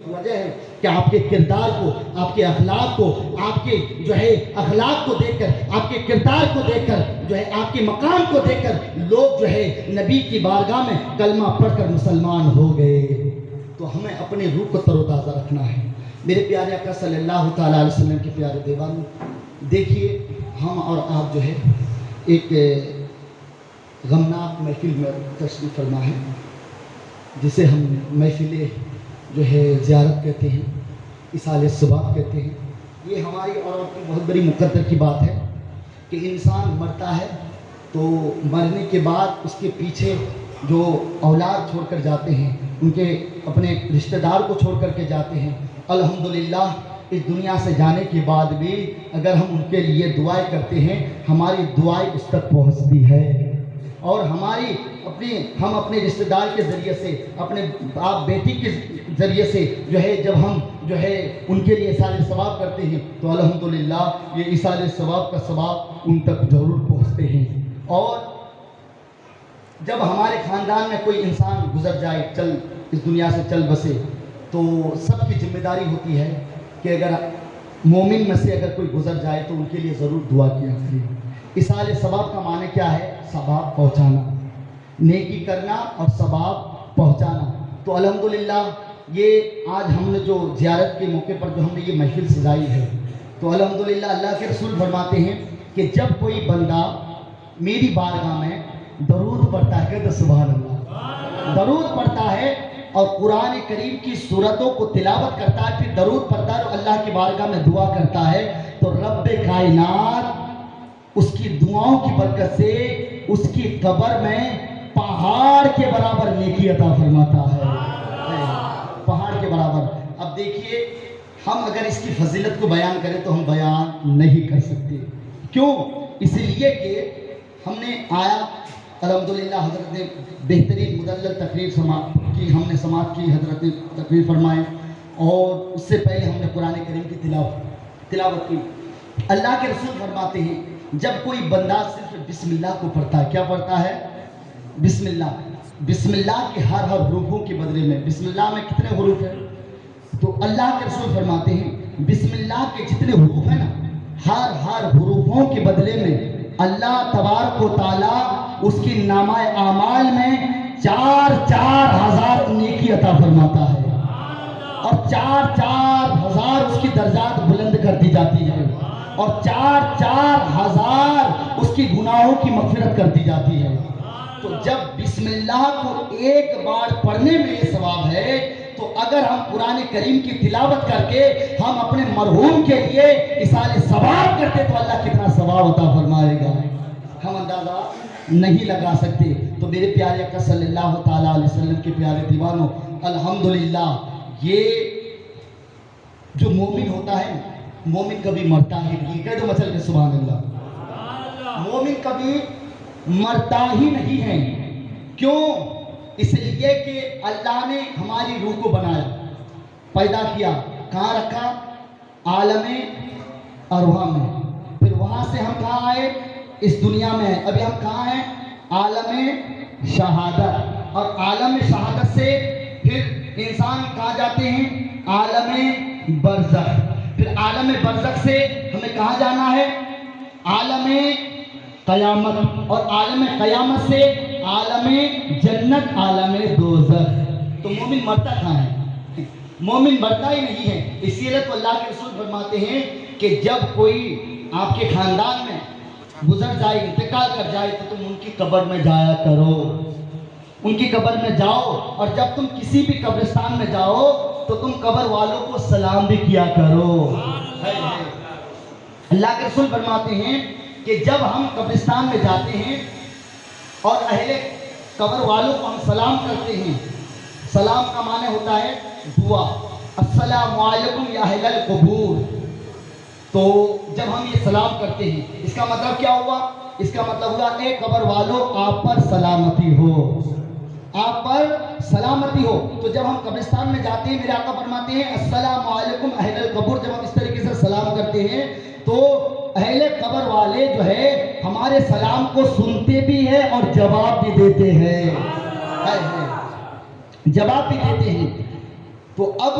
وجہ ہے کہ آپ کے کردار کو، آپ کے اخلاق کو، آپ کے اخلاق کو دیکھ کر، آپ کے کردار کو دیکھ کر، آپ کے مقام کو دیکھ کر لوگ نبی کی بارگاہ میں کلمہ پڑھ کر مسلمان ہو گئے۔ تو ہمیں اپنے روح کو تر و تازہ رکھنا ہے۔ میرے پیارے آقا صلی اللہ تعالیٰ علیہ وسلم کے پیارے دیوانوں، دیکھیے ہم اور آپ ایک غمناک محفل میں تشریف فرما ہے، جسے ہم محفل زیارت کہتے ہیں، اصالِ ثواب کہتے ہیں۔ یہ ہماری اور آپ کی بہت بڑی مقدر کی بات ہے کہ انسان مرتا ہے تو مرنے کے بعد اس کے پیچھے جو اولاد چھوڑ کر جاتے ہیں، ان کے اپنے رشتہ دار کو چھوڑ کر کے جاتے ہیں، الحمدللہ اس دنیا سے جانے کے بعد بھی اگر ہم ان کے لیے دعائیں کرتے ہیں، ہماری دعائیں اس تک پہنچتی ہے، اور ہم اپنے رشتہ دار کے ذریعے سے، اپنے باپ بیٹی کے ذریعے سے جب ہم ان کے لیے اصالِ ثواب کرتے ہیں تو الحمدللہ یہ اصالِ ثواب کا ثواب ان تک ضرور پہنچتے ہیں۔ اور جب ہمارے خاندان میں کوئی انسان گزر جائے، اس دنیا سے چل بسے، تو سب کی ذمہ داری ہوتی ہے کہ اگر مومن میں سے اگر کوئی گزر جائے تو ان کے لیے ضرور دعا کیا کرے۔ اصالِ ثواب کا معنی کیا ہے؟ ثواب پہنچانا، نیکی کرنا اور ثواب پہنچانا۔ تو الحمدللہ یہ آج ہم نے جو زیارت کے موقع پر جو ہم نے یہ محفل سجائی ہے، تو الحمدللہ اللہ کے رسول فرماتے ہیں کہ جب کوئی بندہ میری بارگاہ میں درود پڑھتا ہے، کہتے سبحان اللہ، درود پڑھتا ہے اور قرآن کریم کی سورتوں کو تلاوت کرتا ہے، پھر درود پڑھتا ہے اور اللہ کی بارگاہ میں دعا کرتا ہے، تو رب کائنات اس کی دعاؤں کی برکت سے اس کی قبر میں پہاڑ کے برابر نیکی عطا فرماتا ہے، پہاڑ کے برابر۔ اب دیکھیے ہم اگر اس کی فضیلت کو بیان کریں تو ہم بیان نہیں کر سکتے۔ کیوں؟ اس لیے کہ ہم نے الحمدللہ حضرت نے بہترین مدلل تقریر ہم نے سماعت کی، حضرت نے تقریر فرمائے، اور اس سے پہلے ہم نے قرآن کریم کی تلاوت کی۔ اللہ کے رسول فرماتے ہیں جب کوئی بندہ صرف بسم اللہ کو پڑھتا ہے، کیا پڑھتا ہے؟ بسم اللہ کے ہر حروفوں کے بدلے میں، بسم اللہ میں کتنے حروف ہیں؟ تو اللہ کے رسول فرماتے ہیں بسم اللہ کے جتنے حروف ہیں نا، ہر حروفوں کے بدلے میں اللہ تبارک و تعالیٰ اس کی نامہ اعمال میں 4,000 نیکی عطا فرماتا ہے، اور 4,000 اس کی درجات بلند کر دی جاتی ہے، اور 4,000 اس کی گناہوں کی مغفرت کر دی جاتی ہے۔ تو جب بسم اللہ کو ایک بار پڑھنے میں یہ ثواب ہے، تو اگر ہم قرآن کریم کی تلاوت کر کے ہم اپنے مرحوم کے لیے اصالِ ثواب کرتے تو اللہ کتنا ثواب عطا فرمائے گا، ہم اندازہ نہیں لگا سکتے۔ تو میرے پیارے آقا صلی اللہ تعالیٰ علیہ وسلم کے پیارے دیوانوں، الحمدللہ یہ جو مومن ہوتا ہے، مومن کبھی مرتا ہی نہیں، کہہ دو مچل کے سبحان اللہ، مومن کبھی مرتا ہی نہیں ہے۔ کیوں؟ اس لیے کہ اللہ نے ہماری روح کو بنایا، پیدا کیا، کہاں رکھا؟ عالم ارواح میں، پھر وہاں سے ہم کہاں آئے؟ اس دنیا میں ہیں۔ ابھی ہم کہاں ہیں؟ عالم شہادت، اور عالم شہادت سے پھر انسان کہاں جاتے ہیں؟ عالم برزخ، پھر عالم برزخ سے ہمیں کہاں جانا ہے؟ عالم قیامت، اور عالم قیامت سے عالم جنت، عالم دوزخ۔ تو مومن مرتا کہاں ہے؟ مومن مرتا ہی نہیں ہے۔ اسی لیے تو اللہ کے رسول فرماتے ہیں کہ جب کوئی آپ کے خاندان میں گزر جائے، انتقال کر جائے، تو تم ان کی قبر میں جایا کرو، ان کی قبر میں جاؤ، اور جب تم کسی بھی قبرستان میں جاؤ تو تم قبر والوں کو سلام بھی کیا کرو۔ اللہ کے رسول فرماتے ہیں کہ جب ہم قبرستان میں جاتے ہیں اور اہل قبر والوں کو ہم سلام کرتے ہیں، سلام کا معنی ہوتا ہے دعا، السلام علیکم یا اہل القبور۔ تو جب ہم یہ سلام کرتے ہیں، اس کا مطلب کیا ہوا؟ اس کا مطلب ہوا اے قبر والوں، آپ پر سلامتی ہو، آپ پر سلامتی ہو۔ تو جب ہم قبرستان میں جاتے ہیں، میرے آقا فرماتے ہیں السلام علیکم اہل القبور، جب ہم اس طریقے سے سلام کرتے ہیں تو اہل قبر والے جو ہے ہمارے سلام کو سنتے بھی ہیں اور جواب بھی دیتے ہیں، جواب بھی دیتے ہیں۔ تو اب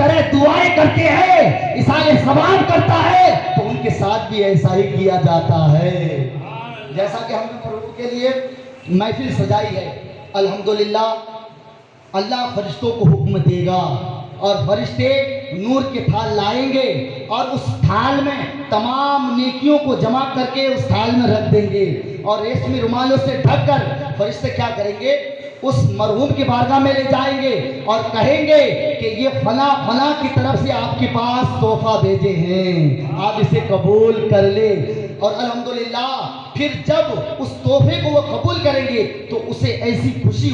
طرح دعائیں کرتے ہیں، ایصال ثواب کرتا ہے، تو ان کے ساتھ بھی ایسا ہی کیا جاتا ہے۔ جیسا کہ ہم نے مرحوم کے لیے محفل سجائی ہے، الحمدللہ اللہ فرشتوں کو حکم دے گا اور فرشتے نور کے تھال لائیں گے اور اس تھال میں تمام نیکیوں کو جمع کر کے اس تھال میں رکھ دیں گے، اور ریشمی رومالوں سے ڈھک کر فرشتے کیا کریں گے، اس مرحوم کی بارگاہ میں لے جائیں گے اور کہیں گے کہ یہ فلاں فلاں کی طرف سے آپ کے پاس تحفہ بھیجے ہیں، آپ اسے قبول کر لیں۔ اور الحمدللہ پھر جب اس تحفے کو وہ قبول کریں گے تو اسے ایسی خوشی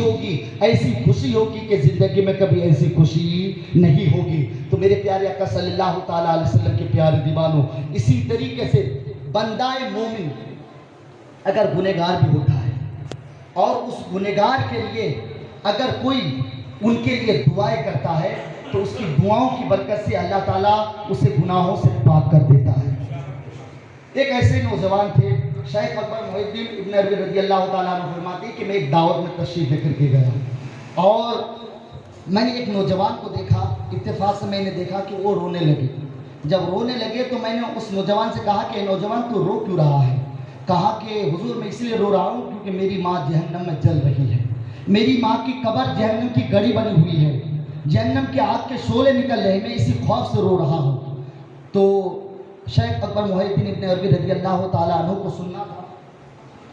ہوگی کہ زندگی میں کبھی ایسی خوشی نہیں ہوگی۔ تو میرے پیارے آقا صلی اللہ تعالیٰ علیہ وسلم کے پیارے دیوانوں، اسی طریقے سے بندہ مومن اگر گنہگار بھی ہوتا ہے اور اس گنہگار کے لیے اگر کوئی ان کے لیے دعائیں کرتا ہے تو اس کی دعاؤں کی برکت سے اللہ تعالیٰ اسے گناہوں سے پاک کر دیتا ہے۔ ایک ایسے نوجوان تھے، شیخ اکبر محی الدین ابن عربی رضی اللہ تعالیٰ عنہ فرماتے ہیں کہ میں ایک دعوت میں تشریف لے کر کے گیا اور میں نے ایک نوجوان کو دیکھا، اتفاق سے میں نے دیکھا کہ وہ رونے لگے۔ جب رونے لگے تو میں نے اس نوجوان سے کہا کہ نوجوان تو رو کیوں رہا ہے؟ کہا کہ حضور میں اس لیے رو رہا ہوں کیونکہ میری ماں جہنم میں جل رہی ہے، میری ماں کی قبر جہنم کی گڑی بنی ہوئی ہے، جہنم کی آگ کے شعلے نکل رہے ہیں، میں اسی خوف سے رو رہا ہوں۔ تو شیخ اکبر محی الدین ابن عربی رضی اللہ تعالیٰ عنہ کو سننا تھا،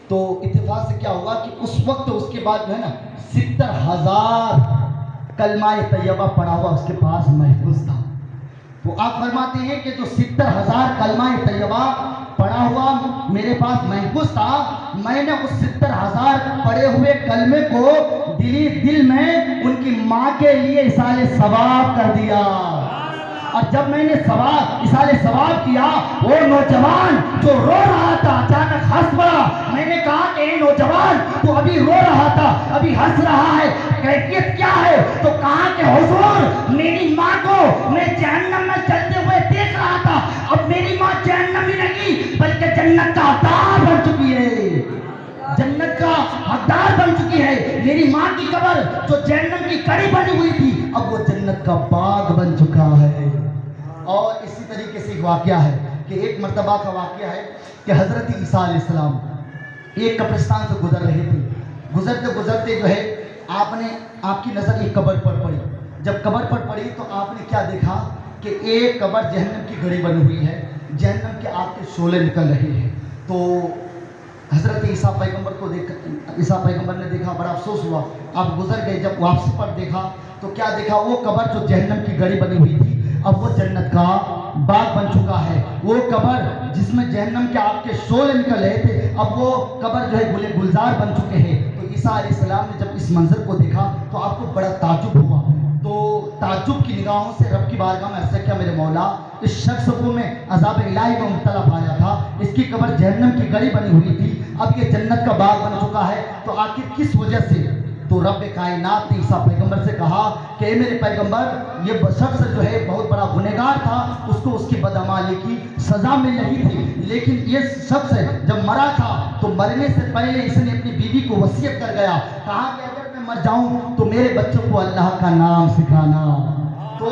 تو اتفاق سے کیا ہوا کہ اس وقت اس کے بعد جو ہے نا 70,000 کلمہ طیبہ پڑھا ہوا اس کے پاس محفوظ تھا۔ تو آپ فرماتے ہیں کہ جو 70,000 کلمہ طیبہ پڑھا ہوا میرے پاس محفوظ تھا، میں نے اس 70,000 پڑھے ہوئے کلمے کو دل میں ان کی ماں کے لیے ایصال ثواب کر دیا، اور جب میں نے ایصال ثواب کیا، وہ نوجوان جو رو رہا تھا اچانک ہنس پڑا۔ میں نے کہا کہ اے نوجوان، تو ابھی رو رہا تھا، ابھی ہنس رہا ہے، کیفیت کیا ہے؟ تو کہا کہ حضور میری ماں کو میں جہنم میں چلتے ہوئے دیکھ رہا تھا، اب میری ماں جہنم ہی نہیں بلکہ جنت کا حقدار بن چکی ہے، جنت کا حقدار بن چکی ہے۔ میری ماں کی قبر جو جہنم کی کڑی بنی ہوئی تھی اب وہ جنت کا باغ بن چکا ہے۔ اور اسی طریقے سے ایک واقعہ ہے کہ ایک مرتبہ کا واقعہ ہے کہ حضرت عیسیٰ علیہ السلام ایک قبرستان سے گزر رہے تھے، گزرتے گزرتے جو ہے آپ کی نظر ایک قبر پر پڑی۔ جب قبر پر پڑی تو آپ نے کیا دیکھا کہ ایک قبر جہنم کی گڑی بنی ہوئی ہے، جہنم کے آگ کے شعلے نکل رہے ہیں۔ تو حضرت عیسیٰ پیغمبر نے دیکھا، بڑا افسوس ہوا، آپ گزر گئے۔ جب واپسی پر دیکھا تو کیا دیکھا، وہ قبر جو جہنم کی گڑی بنی ہوئی تھی اب وہ جنت کا باغ بن چکا ہے۔ وہ قبر جس میں جہنم کے آگ کے شعلے نکل رہے تھے اب وہ قبر جو ہے گلزار بن چکے ہیں۔ تو عیسیٰ علیہ السلام نے جب اس منظر کو دیکھا تو آپ کو بڑا تعجب ہوا، تو تعجب کی نگاہوں سے رب کی بارگاہ میں عرض کیا، میرے مولا اس شخص کو میں عذاب الہی میں مبتلا پایا تھا، اس کی قبر جہنم کی گڑی بنی ہوئی تھی، اب یہ جنت کا باغ بن چکا ہے، تو آخر کس وجہ سے؟ تو رب کائنات نے عیسیٰ پیغمبر سے کہا کہ اے میرے پیغمبر، یہ شخص جو ہے بہت بڑا گنہگار تھا، اس کو اس کی بدعمالی کی سزا مل رہی تھی، لیکن یہ شخص جب مرا تھا تو مرنے سے پہلے اس نے اپنی بیوی کو وصیت کر گیا، کہا کہ اگر میں مر جاؤں تو میرے بچوں کو اللہ کا نام سکھانا۔ تو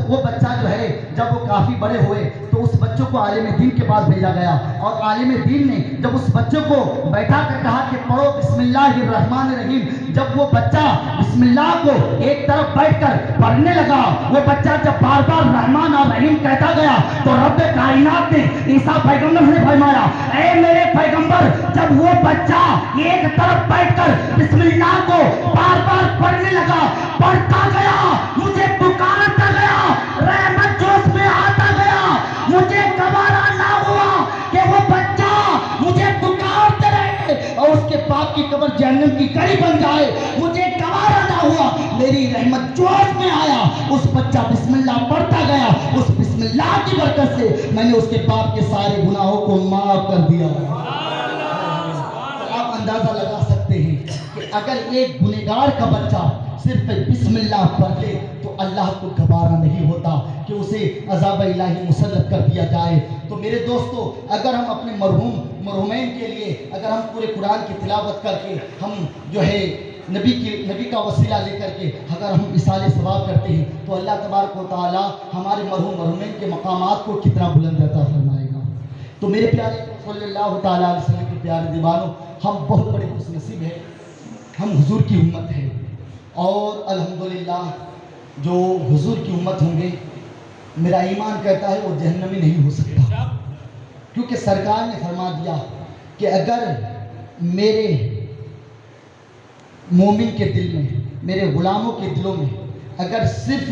وہ بچہ جو ہے جب وہ کافی بڑے ہوئے تو اس بچوں کو عالم دین کے پاس بھیجا گیا، اور عالم دین نے جب اس بچوں کو بیٹھا کر کہا کہ پڑھو بسم اللہ الرحمن الرحیم، جب وہ بچہ بسم اللہ کو ایک طرف بیٹھ کر پڑھنے لگا، وہ بچہ جب بار بار رحمان اور رحیم کہتا گیا تو رب کائنات نے عیسیٰ پیغمبر سے فرمایا، اے میرے پیغمبر، جب وہ بچہ ایک طرف بیٹھ کر بسم اللہ کو بار بار پڑھنے لگا، پڑھتا گیا، مجھے پکارتا گیا، رحمت جوش میں آتا گیا، مجھے گوارا نہ ہوا کہ وہ بچہ مجھے پکارتے رہے اور اس کے باپ کی قبر جہنم کی کڑی بن جائے، مجھے گوارا نہ ہوا، میری رحمت جوش میں آیا، اس بچہ بسم اللہ پڑھتا گیا، اس بسم اللہ کی برکت سے میں نے اس کے باپ کے سارے گناہوں کو معاف کر دیا۔ آپ اندازہ لگا سکتے ہیں کہ اگر ایک گنہگار کا بچہ صرف بسم اللہ پڑھ لے تو اللہ کو گوارا نہیں ہوتا کہ اسے عذاب الہی مسلط کر دیا جائے۔ تو میرے دوستو، اگر ہم اپنے مرحومین کے لیے اگر ہم پورے قرآن کی تلاوت کر کے ہم جو ہے نبی کا وسیلہ لے کر کے اگر ہم اصال ثواب کرتے ہیں تو اللہ تبارک و تعالی ہمارے مرحوم مرحومین کے مقامات کو کتنا بلند عطا فرمائے گا۔ تو میرے پیارے صلی اللہ تعالیٰ علیہ وسلم کے پیارے دیوانوں، ہم بہت بڑے خوش نصیب ہیں، ہم حضور کی امت ہیں، اور الحمدللہ جو حضور کی امت ہوں گے، میرا ایمان کہتا ہے وہ جہنمی نہیں ہو سکتا، کیونکہ سرکار نے فرما دیا کہ اگر میرے مومن کے دل میں، میرے غلاموں کے دلوں میں اگر صرف